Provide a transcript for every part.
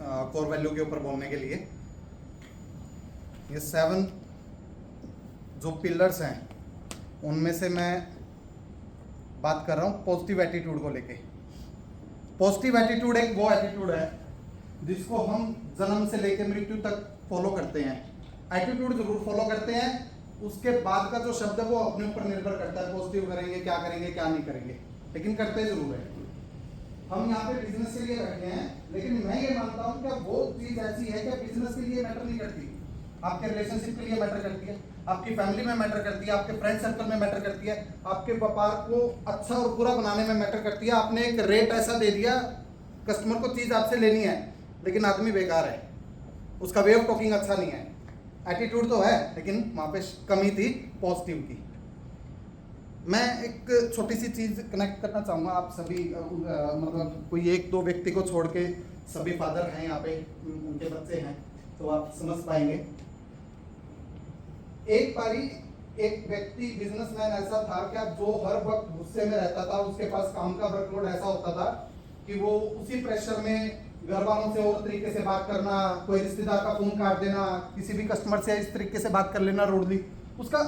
Core value के ऊपर बोलने के लिए। ये 7 जो पिलर्स हैं उनमें से मैं बात कर रहा हूँ पॉजिटिव एटीट्यूड को लेके। पॉजिटिव एटीट्यूड एक वो एटीट्यूड है जिसको हम जन्म से लेकर मृत्यु तक फॉलो करते हैं। एटीट्यूड जरूर फॉलो करते हैं, उसके बाद का जो शब्द है वो अपने ऊपर निर्भर करता है, पॉजिटिव करेंगे क्या नहीं करेंगे, लेकिन करते जरूर है। हम यहाँ पे बिजनेस के लिए बैठे हैं, लेकिन मैं ये मानता हूँ कि वो चीज ऐसी है कि बिजनेस के लिए मैटर नहीं करती, आपके रिलेशनशिप के लिए मैटर करती है, आपकी फैमिली में मैटर करती है, आपके फ्रेंड सर्कल में मैटर करती है, आपके व्यापार को अच्छा और बुरा बनाने में मैटर करती है। आपने एक रेट ऐसा दे दिया, कस्टमर को चीज आपसे लेनी है लेकिन आदमी बेकार है, उसका वे ऑफ टॉकिंग अच्छा नहीं है, एटीट्यूड तो है लेकिन वहां पे कमी थी पॉजिटिव की। मैं एक छोटी सी चीज कनेक्ट करना चाहूँगा आप सभी, मतलब कोई एक दो व्यक्ति को छोड़ के सभी फादर हैं यहाँ पे, उनके बच्चे हैं तो आप समझ पाएंगे। एक बारी एक व्यक्ति बिजनेसमैन ऐसा था क्या जो हर वक्त गुस्से में रहता था, उसके पास काम का वर्कलोड ऐसा होता था कि वो उसी प्रेशर में घर वालों से और तरीके से बात करना, कोई रिश्तेदार का फोन काट देना, किसी भी कस्टमर से इस तरीके से बात कर लेना रूडली, उसका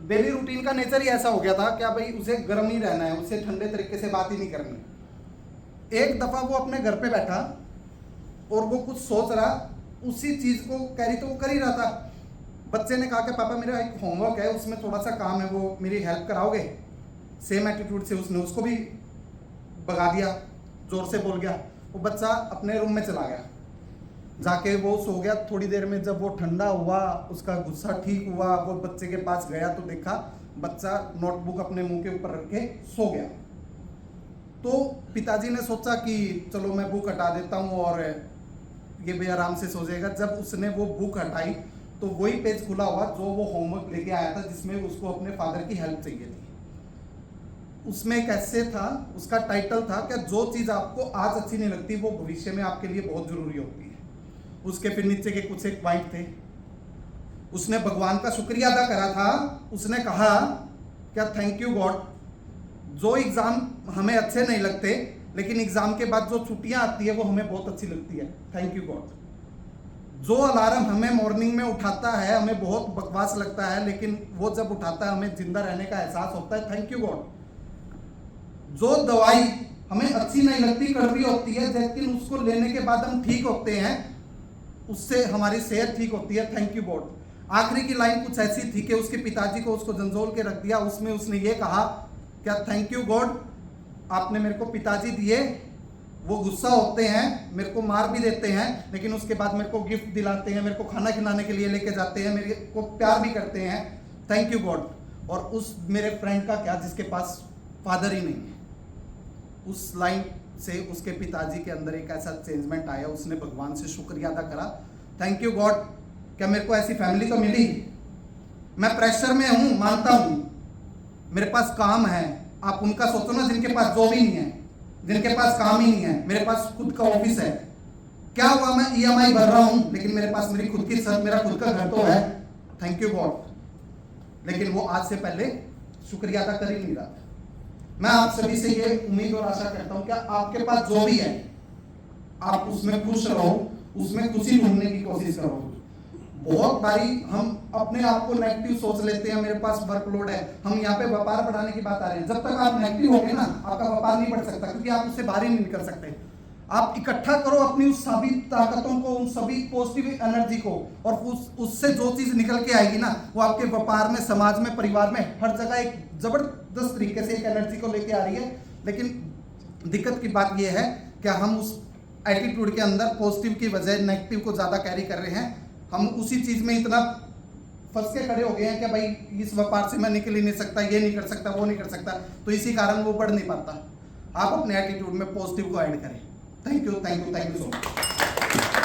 डेली रूटीन का नेचर ही ऐसा हो गया था क्या भाई उसे गर्म नहीं रहना है, उसे ठंडे तरीके से बात ही नहीं करनी। एक दफा वो अपने घर पे बैठा और वो कुछ सोच रहा, उसी चीज को कैरी तो वो कर ही रहा था। बच्चे ने कहा कि पापा मेरा एक होमवर्क है, उसमें थोड़ा सा काम है, वो मेरी हेल्प कराओगे। सेम एटीट्यूड से उसने उसको भी भगा दिया, जोर से बोल गया। वो बच्चा अपने रूम में चला गया, जाके वो सो गया। थोड़ी देर में जब वो ठंडा हुआ, उसका गुस्सा ठीक हुआ, वो बच्चे के पास गया तो देखा बच्चा नोटबुक अपने मुंह के ऊपर रख के सो गया। तो पिताजी ने सोचा कि चलो मैं बुक हटा देता हूँ और ये भी आराम से सो जाएगा। जब उसने वो बुक हटाई तो वही पेज खुला हुआ जो वो होमवर्क लेके आया था, जिसमें उसको अपने फादर की हेल्प चाहिए थी। उसमें एक ऐसे था, उसका टाइटल था कि जो चीज आपको आज अच्छी नहीं लगती वो भविष्य में आपके लिए बहुत जरूरी होती है। उसके फिर नीचे के कुछ एक पॉइंट थे। उसने भगवान का शुक्रिया अदा करा था। उसने कहा क्या थैंक यू गॉड, जो एग्जाम हमें अच्छे नहीं लगते लेकिन एग्जाम के बाद जो छुट्टियां आती है वो हमें बहुत अच्छी लगती है, थैंक यू गॉड। जो अलार्म हमें मॉर्निंग में उठाता है हमें बहुत बकवास लगता है, लेकिन वो जब उठाता है हमें जिंदा रहने का एहसास होता है, थैंक यू गॉड। जो दवाई हमें अच्छी नहीं लगती, कड़वी होती है, लेकिन उसको लेने के बाद हम ठीक होते हैं, उससे हमारी सेहत ठीक होती है, थैंक यू गॉड। आखिरी की लाइन कुछ ऐसी थी कि उसके पिताजी को उसको झंझोल के रख दिया। उसमें उसने ये कहा क्या थैंक यू गॉड, आपने मेरे को पिताजी दिए, वो गुस्सा होते हैं, मेरे को मार भी देते हैं, लेकिन उसके बाद मेरे को गिफ्ट दिलाते हैं, मेरे को खाना खिलाने के लिए लेके जाते हैं, मेरे को प्यार भी करते हैं, थैंक यू गॉड। और उस मेरे फ्रेंड का क्या जिसके पास फादर ही नहीं है, उस लाइन से उसके पिताजी के अंदर एक ऐसा चेंजमेंट आया। उसने भगवान से शुक्रिया अदा करा, थैंक यू गॉड, क्या मेरे को ऐसी फैमिली तो मिली। मैं प्रेशर में हूं, मानता हूं, मेरे पास काम है। आप उनका सोचो ना जिनके पास जॉब ही नहीं है, जिनके पास काम ही नहीं है। मेरे पास खुद का ऑफिस है, क्या हुआ मैं ईएमआई भर रहा हूं लेकिन मेरे पास मेरी खुद की छत, मेरा खुद का घर तो है, थैंक यू गॉड। लेकिन वो आज से पहले शुक्रिया अदा कर ही नहीं रहा था। मैं आप सभी से ये उम्मीद और आशा करता हूं कि आपके पास जो भी है आप उसमें खुश रहो, उसमें खुशी ढूंढने की कोशिश करो। बहुत बारी हम अपने आप को नेगेटिव सोच लेते हैं, मेरे पास वर्कलोड है। हम यहाँ पे व्यापार बढ़ाने की बात आ रही है, जब तक आप नेगेटिव होगे ना आपका व्यापार नहीं बढ़ सकता, क्योंकि आप उससे बाहर ही नहीं निकल सकते। आप इकट्ठा करो अपनी उस सभी ताकतों को, उन सभी पॉजिटिव एनर्जी को, और उससे जो चीज निकल के आएगी ना वो आपके व्यापार में, समाज में, परिवार में, हर जगह एक जबरदस्त तरीके से एक एनर्जी को लेके आ रही है। लेकिन दिक्कत की बात यह है कि हम उस एटीट्यूड के अंदर पॉजिटिव की बजाय नेगेटिव को ज्यादा कैरी कर रहे हैं। हम उसी चीज में इतना फंस के खड़े हो गए हैं कि भाई इस व्यापार से मैं निकल ही नहीं सकता, ये नहीं कर सकता, वो नहीं कर सकता, तो इसी कारण वो बढ़ नहीं पाता। आप अपने एटीट्यूड में पॉजिटिव को ऐड करें। Thank you so much.